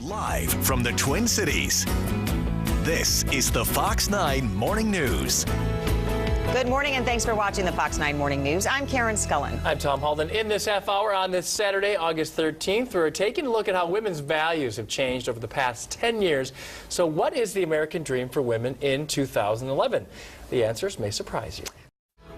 Live from the Twin Cities, this is the Fox 9 Morning News. Good morning and thanks for watching the Fox 9 Morning News. I'm Karen Scullen. I'm Tom Halden. In this half hour on this Saturday, August 13th, we're taking a look at how women's values have changed over the past 10 years. So what is the American dream for women in 2011? The answers may surprise you.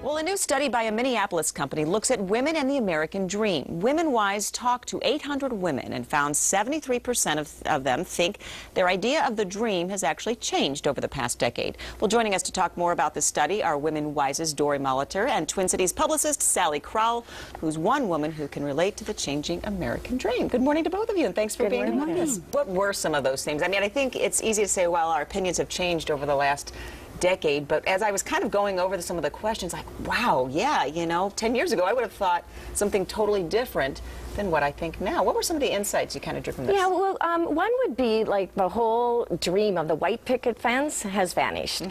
Well, a new study by a Minneapolis company looks at women and the American dream. WomenWise talked to 800 women and found 73% of them think their idea of the dream has actually changed over the past decade. Well, joining us to talk more about this study are WomenWise's Dory Molitor and Twin Cities publicist Sally Crowell, who's one woman who can relate to the changing American dream. Good morning to both of you, and thanks for being with us. What were some of those things? I mean, I think it's easy to say, well, our opinions have changed over the last decade, but as I was kind of going over some of the questions, like, wow, yeah, you know, 10 years ago I would have thought something totally different than what I think now. What were some of the insights you kind of drew from this? Yeah, well, one would be like the whole dream of the white picket fence has vanished.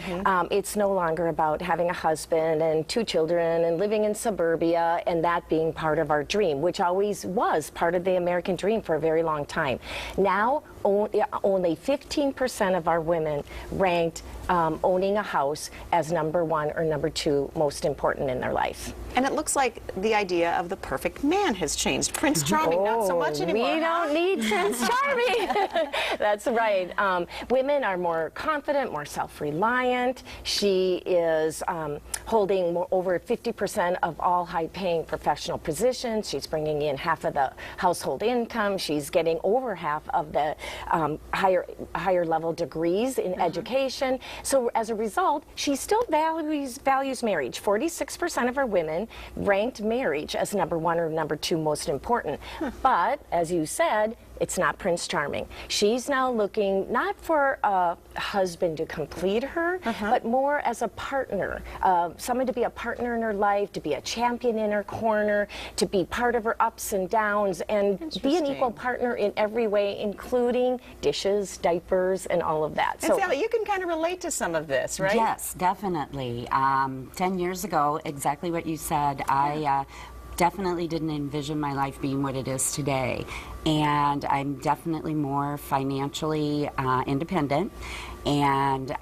It's no longer about having a husband and 2 children and living in suburbia and that being part of our dream, which always was part of the American dream for a very long time. Now, only 15% of our women ranked owning a house as #1 or #2 most important in their life. And it looks like the idea of the perfect man has changed. Prince Charming, not so much anymore. We don't need Prince Charming. That's right. Women are more confident, more self-reliant. She is holding over 50% of all high-paying professional positions. She's bringing in half of the household income. She's getting over half of the higher level degrees in education. So as a result, she still values marriage. 46% of her women ranked marriage as #1 or #2 most important. But as you said, it's not Prince Charming. She's now looking not for a husband to complete her, but more as a partner, someone to be a partner in her life, to be a champion in her corner, to be part of her ups and downs, and be an equal partner in every way, including dishes, diapers, and all of that. And Sally, you can kind of relate to some of this, right? Yes, definitely. 10 years ago, exactly what you said, I definitely didn't envision my life being what it is today. And I'm definitely more financially independent and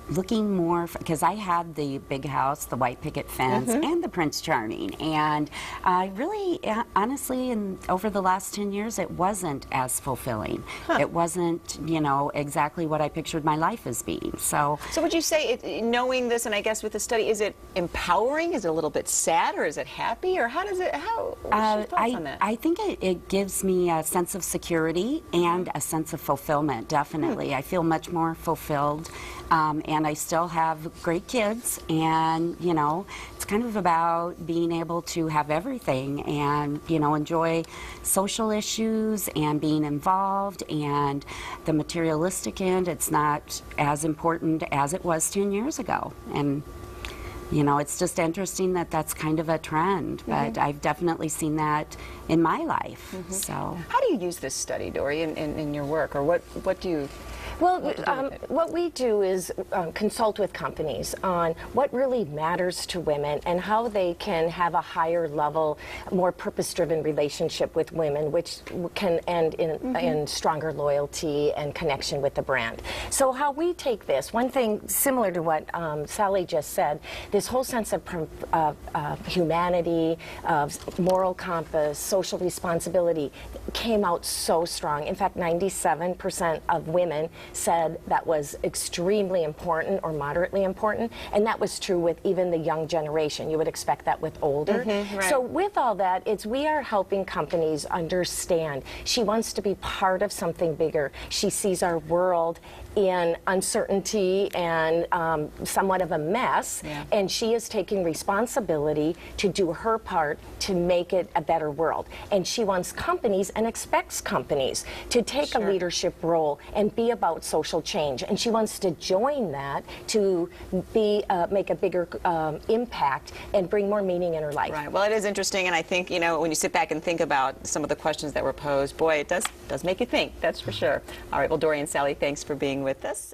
looking more, because I had the big house, the white picket fence, and the Prince Charming. And I really, honestly, over the last 10 years, it wasn't as fulfilling. It wasn't, you know, exactly what I pictured my life as being. So would you say, knowing this, and I guess with the study, is it empowering? Is it a little bit sad, or is it happy, or how does it, what's your thoughts on that? I think it gives me a sense of security and a sense of fulfillment, definitely. I feel much more fulfilled. And I still have great kids, and, you know, it's kind of about being able to have everything and, you know, enjoy social issues and being involved, and the materialistic end, it's not as important as it was 10 years ago. And, you know, it's just interesting that that's kind of a trend, but I've definitely seen that in my life. So, how do you use this study, Dory, in your work, or what do you? Well, what we do is consult with companies on what really matters to women and how they can have a higher level, more purpose-driven relationship with women, which can end in stronger loyalty and connection with the brand. So how we take this, one thing similar to what Sally just said, this whole sense of humanity, of moral compass, social responsibility came out so strong. In fact, 97% of women said that was extremely important or moderately important, and that was true with even the young generation. You would expect that with older. Right. So with all that, we are helping companies understand she wants to be part of something bigger. She sees our world in uncertainty and somewhat of a mess, and she is taking responsibility to do her part to make it a better world. And she wants companies and expects companies to take a leadership role and be about social change. And she wants to join that to make a bigger impact and bring more meaning in her life. Right. Well, it is interesting, and I think, you know, when you sit back and think about some of the questions that were posed, boy, it does make you think, that's for sure. All right, well, Dory and Sally, thanks for being with us.